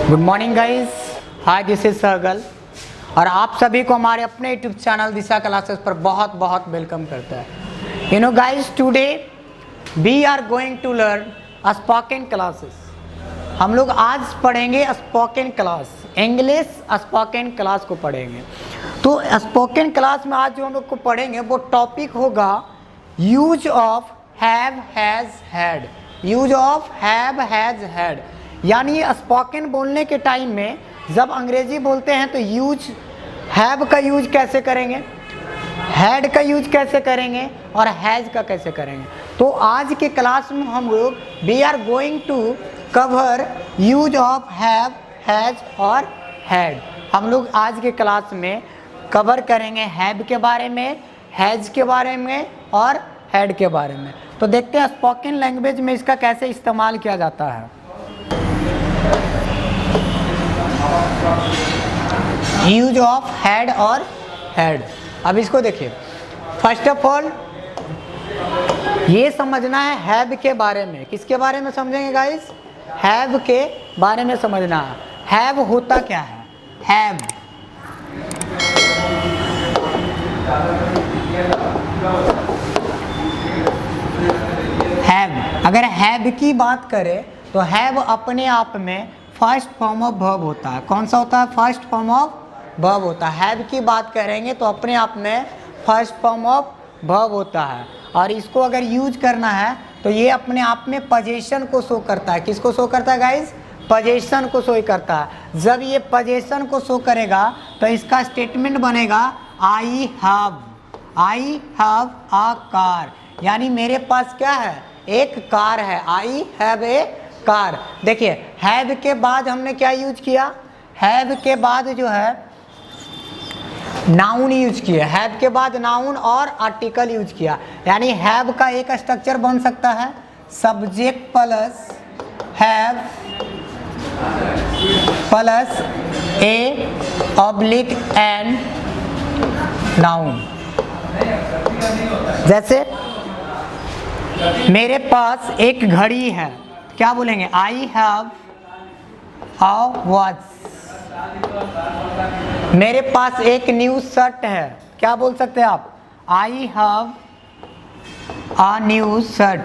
Good morning guys, hi this is सरगल और आप सभी को हमारे अपने यूट्यूब चैनल दिशा क्लासेस पर बहुत बहुत वेलकम करता है। You know guys, today we are going to learn spoken classes. हम लोग आज पढ़ेंगे spoken class, English spoken class को पढ़ेंगे। तो स्पोकन क्लास में आज जो हम लोग को पढ़ेंगे वो टॉपिक होगा use of have has had. Use of have has had यानी स्पोकन बोलने के टाइम में जब अंग्रेजी बोलते हैं तो यूज हैव का यूज कैसे करेंगे, हैड का यूज कैसे करेंगे और हैज़ का कैसे करेंगे। तो आज के क्लास में हम लोग we are going to cover use of have has और हैड। हम लोग आज के क्लास में कवर करेंगे हैव के बारे में, हैज़ के बारे में और हैड के बारे में। तो देखते हैं स्पोकन लैंग्वेज में इसका कैसे इस्तेमाल किया जाता है। यूज ऑफ हैड और हैड। अब इसको देखिए, फर्स्ट ऑफ ऑल ये समझना है हैव के बारे में। किसके बारे में समझेंगे गाइस? हैव के बारे में समझना है। हैव होता क्या है? हैव अगर हैव की बात करें तो हैव अपने आप में फर्स्ट फॉर्म ऑफ वर्ब होता है। कौन सा होता है? फर्स्ट फॉर्म ऑफ वर्ब होता है। हैव की बात करेंगे तो अपने आप में फर्स्ट फॉर्म ऑफ वर्ब होता है। और इसको अगर यूज करना है तो ये अपने आप में पोजीशन को शो करता है। किसको शो करता है गाइस? पोजीशन को शो करता है। जब ये पोजीशन को शो करेगा तो इसका स्टेटमेंट बनेगा आई हैव अ कार, यानी मेरे पास क्या है? एक कार है। I have a car. देखिए हैव के बाद हमने क्या यूज किया? हैव के बाद जो है नाउन यूज किया। हैव के बाद नाउन और आर्टिकल यूज किया। यानी हैव का एक स्ट्रक्चर बन सकता है subject plus have plus a oblique an noun. जैसे मेरे पास एक घड़ी है, क्या बोलेंगे? I have a watch. मेरे पास एक न्यू शर्ट है, क्या बोल सकते हैं आप? आई हैव अ न्यू शर्ट।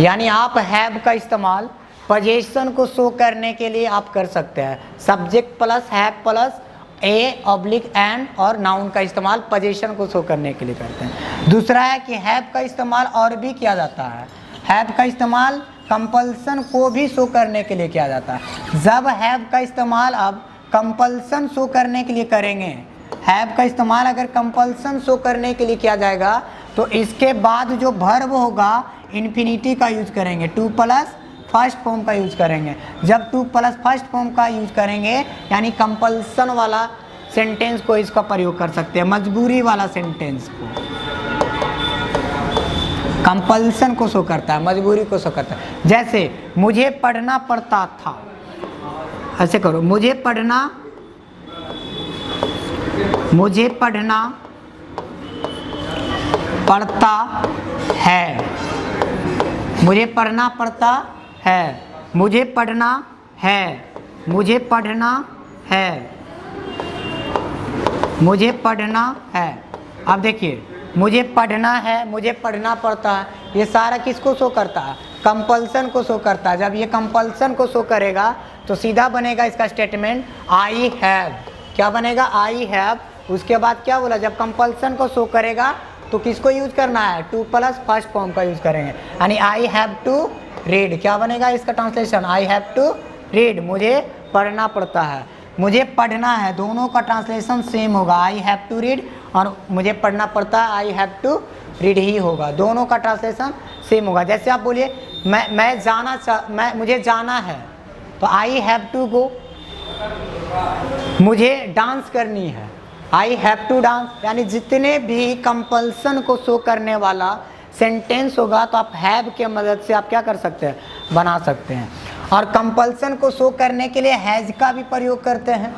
यानी आप हैव का इस्तेमाल पोजीशन को शो करने के लिए आप कर सकते हैं। Subject plus have plus a oblique and और नाउन का इस्तेमाल पोजीशन को शो करने के लिए करते हैं। दूसरा है कि हैव का इस्तेमाल और भी किया जाता है। हैव का इस्तेमाल कंपल्सन को भी शो करने के लिए किया जाता है। जब हैव का इस्तेमाल अब कंपल्सन शो करने के लिए करेंगे, हैव का इस्तेमाल अगर कंपल्सन शो करने के लिए किया जाएगा तो इसके बाद जो वर्ब होगा इन्फिनिटी का यूज करेंगे, टू प्लस फर्स्ट फॉर्म का यूज करेंगे। जब टू प्लस फर्स्ट फॉर्म का यूज करेंगे यानी कंपल्सन वाला सेंटेंस को इसका प्रयोग कर सकते हैं, मजबूरी वाला सेंटेंस को। कंपल्सन को शो करता है, मजबूरी को शो करता है। जैसे मुझे पढ़ना पड़ता था, ऐसे करो, मुझे पढ़ना पड़ता है। मुझे पढ़ना पड़ता है, मुझे पढ़ना है, मुझे पढ़ना है, मुझे पढ़ना है। अब देखिए मुझे पढ़ना है, मुझे पढ़ना पड़ता है, ये सारा किसको शो करता है? कंपल्सन को शो करता है। जब ये कंपल्सन को शो करेगा तो सीधा बनेगा इसका स्टेटमेंट आई हैव। क्या बनेगा? I have. उसके बाद क्या बोला? जब कंपल्सन को शो करेगा तो किसको यूज करना है? टू प्लस फर्स्ट फॉर्म का यूज करेंगे। यानी आई हैव टू रीड। क्या बनेगा इसका translation? I have to read. मुझे पढ़ना पड़ता है, मुझे पढ़ना है, दोनों का ट्रांसलेशन सेम होगा। आई हैव टू रीड और मुझे पढ़ना पड़ता है, आई हैव टू रीड ही होगा। दोनों का ट्रांसलेशन सेम होगा। जैसे आप बोलिए मुझे जाना है तो आई हैव टू गो। मुझे डांस करनी है, आई हैव टू डांस। यानी जितने भी कंपल्सन को शो करने वाला सेंटेंस होगा तो आप हैव के मदद से आप क्या कर सकते हैं? बना सकते हैं। और कंपल्सन को शो करने के लिए हैज़ का भी प्रयोग करते हैं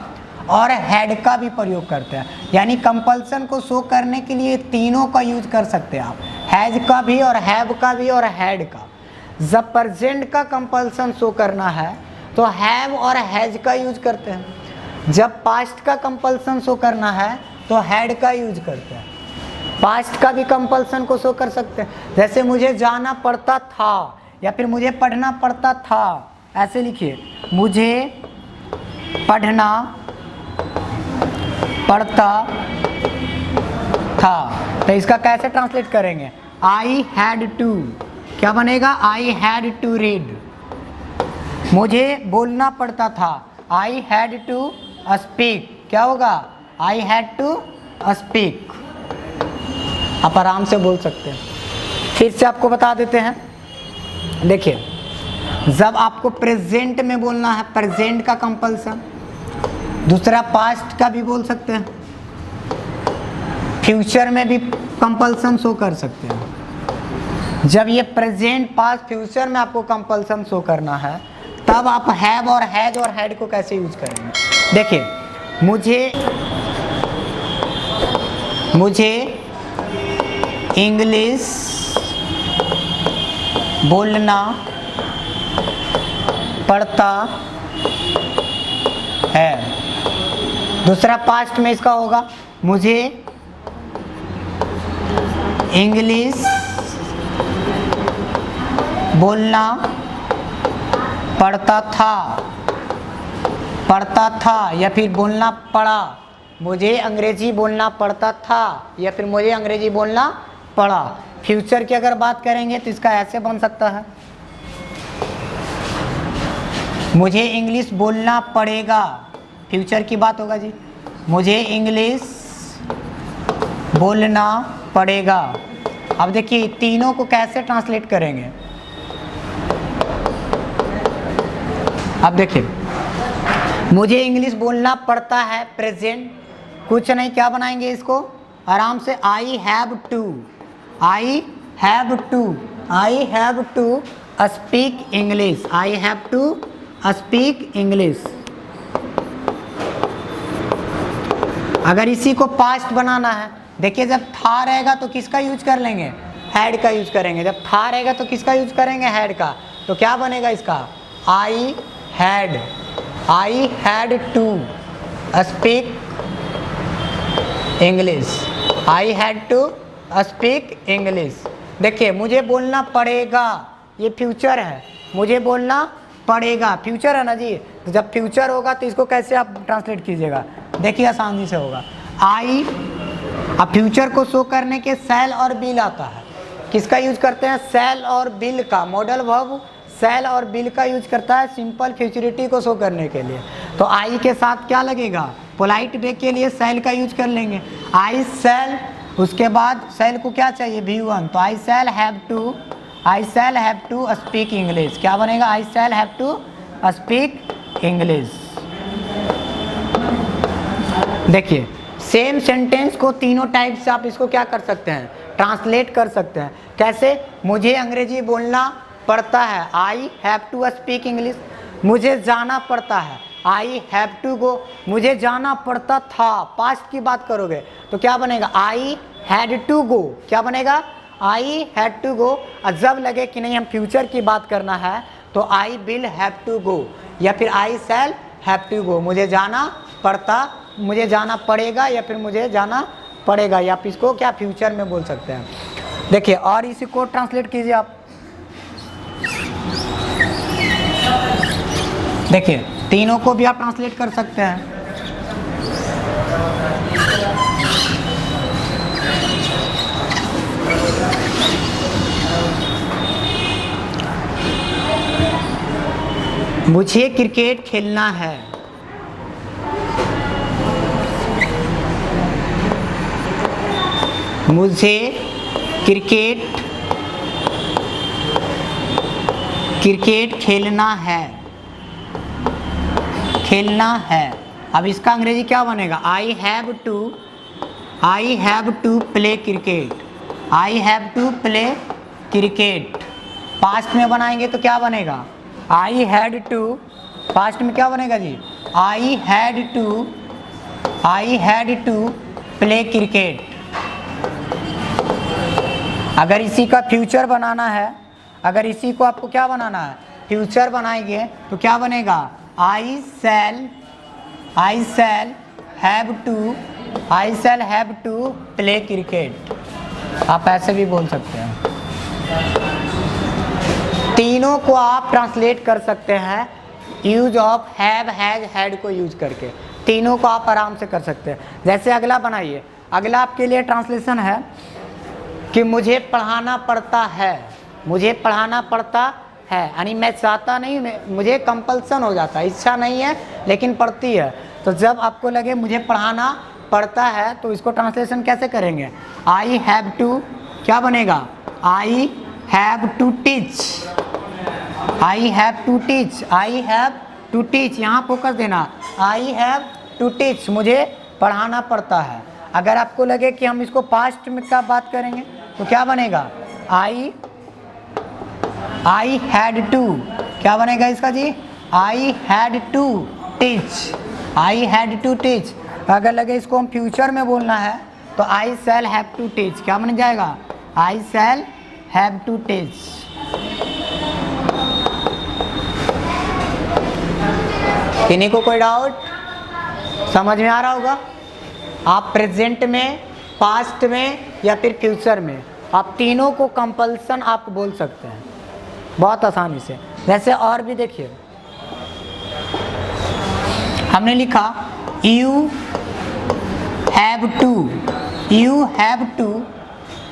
और हैड का भी प्रयोग करते हैं। यानी कंपल्सन को शो करने के लिए तीनों का यूज कर सकते हैं आप, हैज़ का भी और हैव का भी और हैड का। जब प्रेजेंट का कंपल्सन शो करना है तो हैव और हैज का यूज करते हैं। जब पास्ट का कंपल्सन शो करना है तो हैड का यूज करते हैं। पास्ट का भी कंपल्सन को शो कर सकते हैं, जैसे मुझे जाना पड़ता था या फिर मुझे पढ़ना पड़ता था, ऐसे लिखिए, मुझे पढ़ना पड़ता था। तो इसका कैसे ट्रांसलेट करेंगे? आई हैड टू, क्या बनेगा? I had to read. मुझे बोलना पड़ता था, आई हैड टू स्पीक, क्या होगा? I had to speak. आप आराम से बोल सकते हैं। फिर से आपको बता देते हैं, देखिए, जब आपको प्रेजेंट में बोलना है, प्रेजेंट का कंपल्सन, दूसरा पास्ट का भी बोल सकते हैं, फ्यूचर में भी कंपल्सन शो कर सकते हैं। जब ये प्रेजेंट, पास्ट, फ्यूचर में आपको कंपल्सन शो करना है, तब आप हैव और हैज और हैड को कैसे यूज करेंगे? देखिए, मुझे इंग्लिश बोलना पड़ता है। दूसरा पास्ट में इसका होगा, मुझे इंग्लिश बोलना पड़ता था या फिर बोलना पड़ा। मुझे अंग्रेजी बोलना पड़ता था या फिर मुझे अंग्रेजी बोलना पड़ा। फ्यूचर की अगर बात करेंगे तो इसका ऐसे बन सकता है, मुझे इंग्लिश बोलना पड़ेगा। फ्यूचर की बात होगा जी, मुझे इंग्लिश बोलना पड़ेगा। अब देखिए तीनों को कैसे ट्रांसलेट करेंगे। अब देखिए, मुझे इंग्लिश बोलना पड़ता है, प्रेजेंट, कुछ नहीं, क्या बनाएंगे इसको आराम से, I have to, I have to speak English, I have to speak English. अगर इसी को पास्ट बनाना है, देखिए जब था रहेगा तो किसका यूज कर लेंगे? हैड का यूज करेंगे। जब था रहेगा तो किसका यूज करेंगे? हैड का। तो क्या बनेगा इसका? I had to speak English, I had to speak English. देखिए, मुझे बोलना पड़ेगा, ये फ्यूचर है, मुझे बोलना पड़ेगा, फ्यूचर है ना जी। तो जब फ्यूचर होगा तो इसको कैसे आप ट्रांसलेट कीजिएगा? देखिए आसानी से होगा, आई, अब फ्यूचर को शो करने के शैल और बिल आता है, किसका यूज करते हैं? शैल और बिल का। मॉडल वर्ब शैल और बिल का यूज करता है सिंपल फ्यूचरिटी को शो करने के लिए। तो आई के साथ क्या लगेगा? पोलाइट वे के लिए शैल का यूज कर लेंगे, आई शैल। उसके बाद शैल को क्या चाहिए? V1, तो I shall have to speak English. क्या बनेगा? I shall have to speak English. देखिए, सेम सेंटेंस को तीनों टाइप से आप इसको क्या कर सकते हैं? ट्रांसलेट कर सकते हैं। कैसे? मुझे अंग्रेजी बोलना पड़ता है, I have to speak English. मुझे जाना पड़ता है, आई हैव टू गो। मुझे जाना पड़ता था, पास्ट की बात करोगे तो क्या बनेगा? I had to go. क्या बनेगा? I had to go. और जब लगे कि नहीं हम फ्यूचर की बात करना है तो I will have to go या फिर आई शैल हैव टू गो। मुझे जाना पड़ेगा या फिर मुझे जाना पड़ेगा, या आप इसको क्या फ्यूचर में बोल सकते हैं। देखिए, और इसी को ट्रांसलेट कीजिए आप। देखिए, तीनों को भी आप ट्रांसलेट कर सकते हैं। मुझे क्रिकेट खेलना है, मुझे क्रिकेट खेलना है। अब इसका अंग्रेजी क्या बनेगा? I have to play cricket, I have to play cricket. Past में बनाएंगे तो क्या बनेगा? आई हैड टू, पास्ट में क्या बनेगा जी? I had to play cricket. अगर इसी का फ्यूचर बनाना है, अगर इसी को आपको क्या बनाना है, फ्यूचर बनाएंगे तो क्या बनेगा, I shall have to play cricket. आप ऐसे भी बोल सकते हैं। तीनों को आप ट्रांसलेट कर सकते हैं use of have, has, had को यूज करके। तीनों को आप आराम से कर सकते हैं। जैसे अगला बनाइए, अगला आपके लिए ट्रांसलेशन है कि मुझे पढ़ाना पड़ता है, मुझे पढ़ाना पड़ता है, यानी मैं चाहता नहीं, मुझे कंपल्सन हो जाता है, इच्छा नहीं है लेकिन पढ़ती है। तो जब आपको लगे मुझे पढ़ाना पड़ता है तो इसको ट्रांसलेशन कैसे करेंगे, आई हैव टू, क्या बनेगा, I have to teach, I have to teach, I have to teach, यहाँ फोकस देना, आई हैव टू टीच, मुझे पढ़ाना पड़ता है। अगर आपको लगे कि हम इसको पास्ट में का बात करेंगे तो क्या बनेगा, आई हैड टू, क्या बनेगा इसका जी, I had to teach, I had to teach. अगर लगे इसको हम फ्यूचर में बोलना है तो I shall have to teach, क्या बन जाएगा, I shall have to teach. किन्हीं को कोई डाउट, समझ में आ रहा होगा। आप प्रेजेंट में, पास्ट में या फिर फ्यूचर में, आप तीनों को कंपल्सन आप बोल सकते हैं बहुत आसानी से। वैसे और भी देखिए, हमने लिखा you have to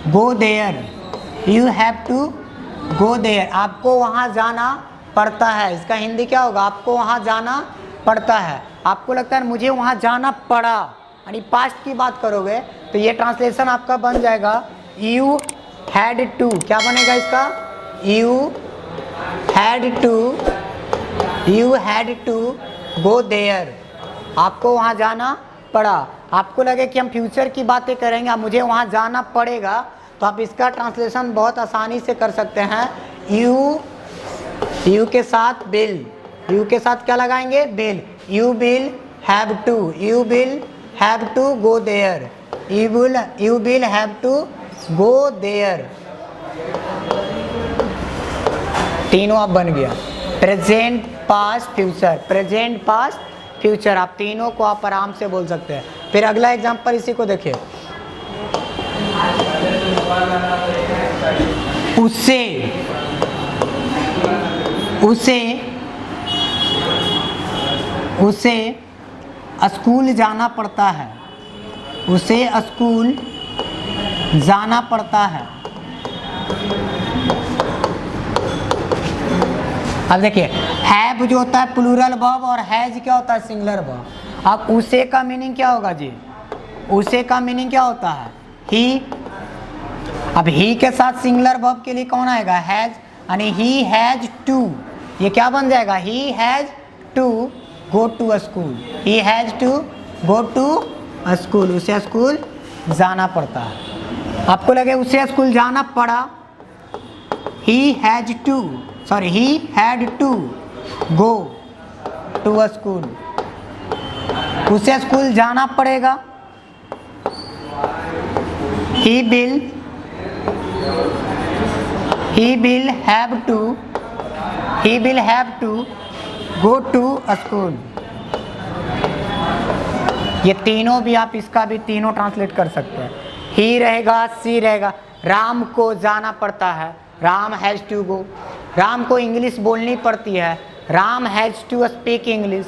go there, you have to go there, आपको वहाँ जाना पड़ता है। इसका हिंदी क्या होगा, आपको वहाँ जाना पड़ता है। आपको लगता है मुझे वहाँ जाना पड़ा, यानी पास्ट की बात करोगे तो ये ट्रांसलेशन आपका बन जाएगा यू हैड टू, क्या बनेगा इसका, you had to go there, आपको वहाँ जाना पड़ा। आपको लगे कि हम फ्यूचर की बातें करेंगे, अब मुझे वहाँ जाना पड़ेगा, तो आप इसका ट्रांसलेशन बहुत आसानी से कर सकते हैं। यू के साथ बिल, यू के साथ क्या लगाएंगे, will, you will have to go there, you will have to go there. तीनों अब बन गया, present past future, present past future, आप तीनों को आप आराम से बोल सकते हैं। फिर अगला एग्जांपल इसी को देखिए, उसे स्कूल जाना पड़ता है, उसे स्कूल जाना पड़ता है। अब देखिए, हैव जो होता है प्लूरल वर्ब और हैज क्या होता है सिंगुलर वर्ब। अब उसे का मीनिंग क्या होगा जी, उसे का मीनिंग क्या होता है, ही। अब ही के साथ सिंगुलर वर्ब के लिए कौन आएगा, हैज, यानी ही हैज टू, ये क्या बन जाएगा, he has to go to school, he has to go to school, उसे स्कूल जाना पड़ता है। आपको लगे उसे स्कूल जाना पड़ा, he had to go to school, उसे स्कूल जाना पड़ेगा। He will have to go to school. ये तीनों भी आप इसका भी तीनों ट्रांसलेट कर सकते हैं। ही रहेगा, सी रहेगा। राम को जाना पड़ता है, Ram has to go. Ram को इंग्लिश बोलनी पड़ती है, Ram has to speak English.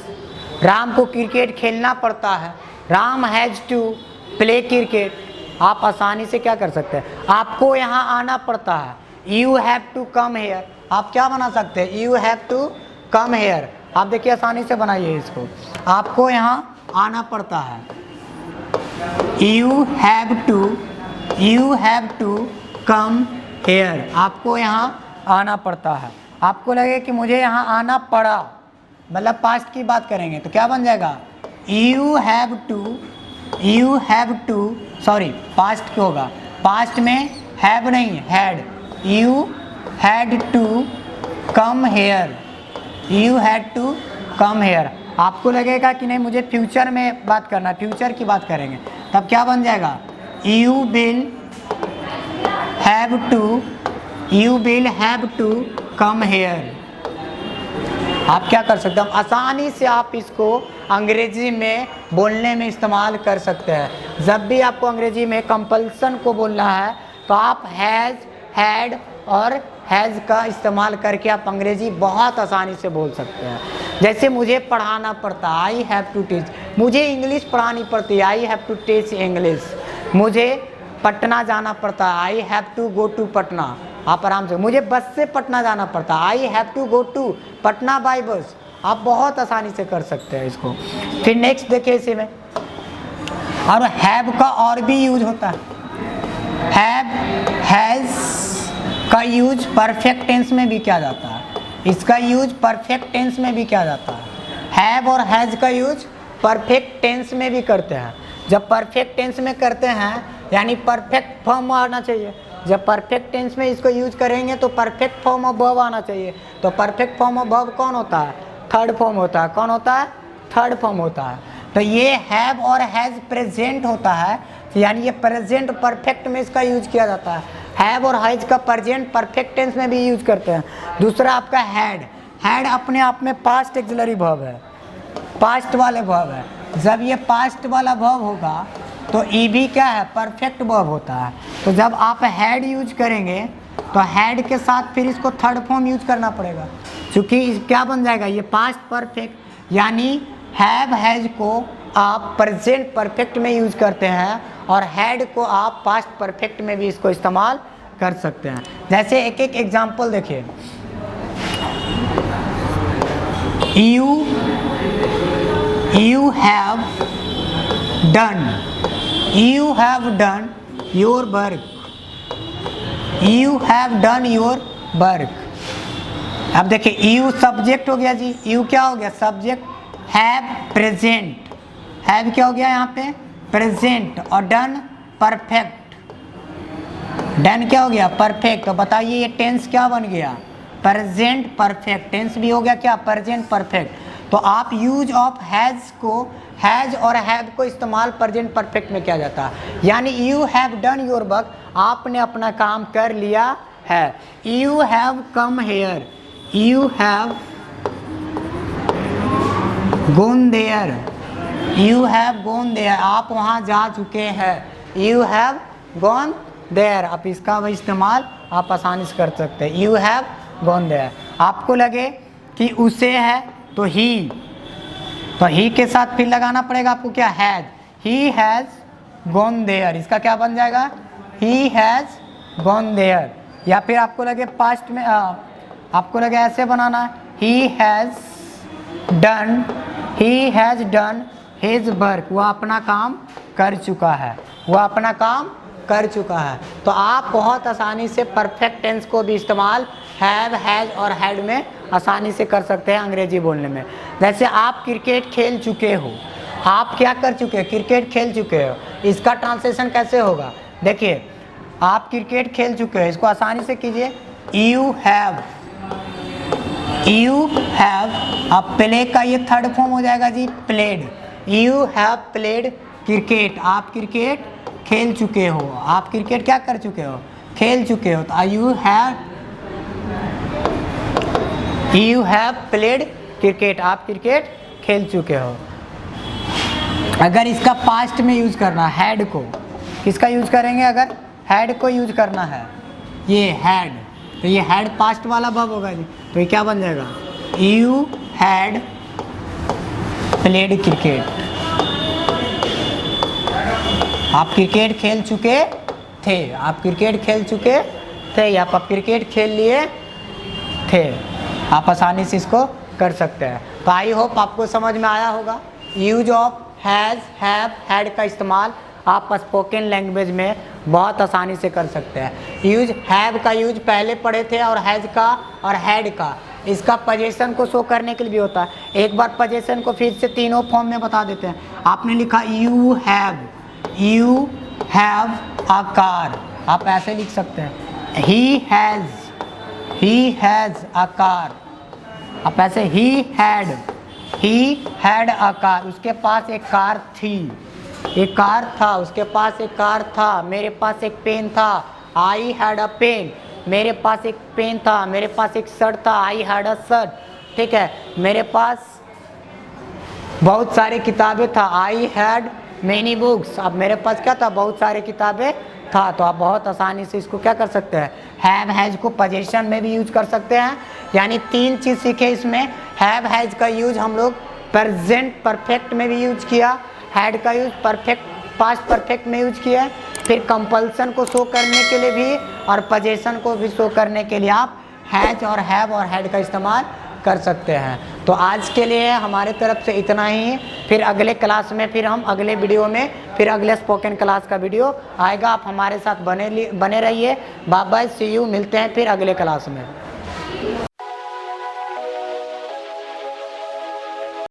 Ram को क्रिकेट खेलना पड़ता है, Ram has to play cricket. आप आसानी से क्या कर सकते हैं, आपको यहाँ आना पड़ता है, you have to come here. आप क्या बना सकते हैं, you have to come here. आप देखिए आसानी से बनाइए इसको, आपको यहाँ आना पड़ता है, you have to come here. आपको यहाँ आना पड़ता है। आपको लगे कि मुझे यहाँ आना पड़ा, मतलब पास्ट की बात करेंगे तो क्या बन जाएगा, you have to sorry past क्यों होगा, पास्ट में हैव नहीं had, you had to come here, you had to come here. आपको लगेगा कि नहीं मुझे फ्यूचर में बात करना है, फ्यूचर की बात करेंगे, तब क्या बन जाएगा, you will have to you will have to come here. आप क्या कर सकते हैं, आसानी से आप इसको अंग्रेजी में बोलने में इस्तेमाल कर सकते हैं। जब भी आपको अंग्रेजी में कंपल्सन को बोलना है तो आप हैज़, हैड और हैज़ का इस्तेमाल करके आप अंग्रेजी बहुत आसानी से बोल सकते हैं। जैसे मुझे पढ़ाना पड़ता है, आई हैव टू टीच। मुझे इंग्लिश पढ़ानी पड़ती है, I have to teach English. मुझे पटना जाना पड़ता है, I have to go to Patna. आप आराम से, मुझे बस से पटना जाना पड़ता है, I have to go to Patna by bus. आप बहुत आसानी से कर सकते हैं इसको। फिर नेक्स्ट देखिए इसी में, और हैव का और भी यूज होता है। हैव, हैज़ का यूज परफेक्ट टेंस में भी किया जाता है। इसका यूज परफेक्ट टेंस में भी किया जाता है। हैव और हैज़ का यूज परफेक्ट टेंस में भी करते हैं। जब परफेक्ट टेंस में करते हैं यानी परफेक्ट फॉर्म आना चाहिए। जब परफेक्ट टेंस में इसको यूज करेंगे तो परफेक्ट फॉर्म ऑफ वर्ब आना चाहिए। तो परफेक्ट फॉर्म ऑफ वर्ब कौन होता है, थर्ड फॉर्म होता है। कौन होता है, थर्ड फॉर्म होता है। तो ये हैव और हैज़ प्रेजेंट होता है, यानी ये प्रेजेंट परफेक्ट में इसका यूज किया जाता है। हैव और हैज़ का प्रेजेंट परफेक्ट टेंस में भी यूज करते हैं। दूसरा आपका हैड, हैड अपने आप में पास्ट एक्सिलरी वर्ब है, पास्ट वाले वर्ब है। जब ये पास्ट वाला वर्ब होगा तो ईबी क्या है, परफेक्ट वर्ब होता है। तो जब आप हैड यूज करेंगे तो हैड के साथ फिर इसको थर्ड फॉर्म यूज करना पड़ेगा, क्योंकि क्या बन जाएगा, ये पास्ट परफेक्ट। यानी हैव, हैज को आप प्रेजेंट परफेक्ट में यूज करते हैं और हैड को आप पास्ट परफेक्ट में भी इसको इस्तेमाल कर सकते हैं। जैसे एक एक एग्जांपल देखिए, you have done your work, you have done your work। अब देखिए you सब्जेक्ट हो गया जी, you क्या हो गया, सब्जेक्ट। हैव प्रेजेंट, हैव क्या हो गया यहाँ पे, प्रेजेंट। और डन परफेक्ट, डन क्या हो गया, परफेक्ट। तो बताइए ये टेंस क्या बन गया, प्रेजेंट परफेक्ट। टेंस भी हो गया क्या, प्रेजेंट परफेक्ट। तो आप यूज ऑफ हैज़ को, हैज़ और हैव को इस्तेमाल प्रेजेंट परफेक्ट में किया जाता है। यानी you have done your work, आपने अपना काम कर लिया है। You have come here, you have gone there, you have gone there, आप वहाँ जा चुके हैं। यू हैव गॉन देयर, आप इसका भी इस्तेमाल आप आसानी से कर सकते हैं। You have gone there. आपको लगे कि उसे है तो ही, तो ही के साथ फिर लगाना पड़ेगा आपको क्या, has. He has gone there, इसका क्या बन जाएगा, ही हैज़ गॉन देयर। या फिर आपको लगे पास्ट में, आपको लगे ऐसे बनाना है, he has done his work, वह अपना काम कर चुका है, वह अपना काम कर चुका है। तो आप बहुत आसानी से परफेक्ट टेंस को भी इस्तेमाल हैव, हैज और हैड में आसानी से कर सकते हैं अंग्रेजी बोलने में। जैसे आप क्रिकेट खेल चुके हो, आप क्या कर चुके हैं, क्रिकेट खेल चुके हो। इसका ट्रांसलेशन कैसे होगा, देखिए आप क्रिकेट खेल चुके हो, इसको आसानी से कीजिए, यू हैव। अब प्ले का ये थर्ड फॉर्म हो जाएगा जी, played. You have played cricket, आप क्रिकेट खेल चुके हो, आप क्रिकेट क्या कर चुके हो, खेल चुके हो। तो यू हैव प्लेड क्रिकेट, आप क्रिकेट खेल चुके हो। अगर इसका पास्ट में यूज करना, हैड को किसका यूज करेंगे, अगर हैड को यूज करना है, ये हैड, तो ये हैड पास्ट वाला वर्ब होगा जी। तो ये क्या बन जाएगा, यू हैड प्लेड क्रिकेट, आप क्रिकेट खेल चुके थे, आप क्रिकेट खेल चुके थे, या आप क्रिकेट खेल लिए थे। आप आसानी से इसको कर सकते हैं। तो आई होप आपको समझ में आया होगा। Use of has, have, had का इस्तेमाल आप स्पोकन लैंग्वेज में बहुत आसानी से कर सकते हैं। यूज हैव का यूज पहले पढ़े थे, और हैज़ का और हैड का, इसका पोजीशन को शो करने के लिए भी होता है। एक बार पोजीशन को फिर से तीनों फॉर्म में बता देते हैं। आपने लिखा यू हैव अ कार, आप ऐसे लिख सकते हैं, ही हैज़ अ कार, आप ऐसे ही हैड अ कार, उसके पास एक कार थी, एक कार था, उसके पास एक कार था। मेरे पास एक पेन था, आई हैड अ पेन, मेरे पास एक पेन था, मेरे पास एक शर्ट था, आई हैड अ शर्ट, ठीक है। मेरे पास बहुत सारी किताबें था, आई हैड मैनी बुक्स। अब मेरे पास क्या था, बहुत सारी किताबें था। तो आप बहुत आसानी से इसको क्या कर सकते हैं, हैव हैज को पोजीशन में भी यूज कर सकते हैं। यानी 3 चीज़ सीखे इसमें। हैव हैज का यूज हम लोग प्रेजेंट परफेक्ट में भी यूज किया, हैड का यूज परफेक्ट पास्ट परफेक्ट में यूज किया है, फिर कंपल्सन को शो करने के लिए भी और पोजीशन को भी शो करने के लिए आप हैज और हैव और हैड का इस्तेमाल कर सकते हैं। तो आज के लिए हमारे तरफ से इतना ही। फिर अगले क्लास में, फिर हम अगले वीडियो में, फिर अगले स्पोकन क्लास का वीडियो आएगा। आप हमारे साथ बने रहिए। बाय बाय, सी यू, मिलते हैं फिर अगले क्लास में।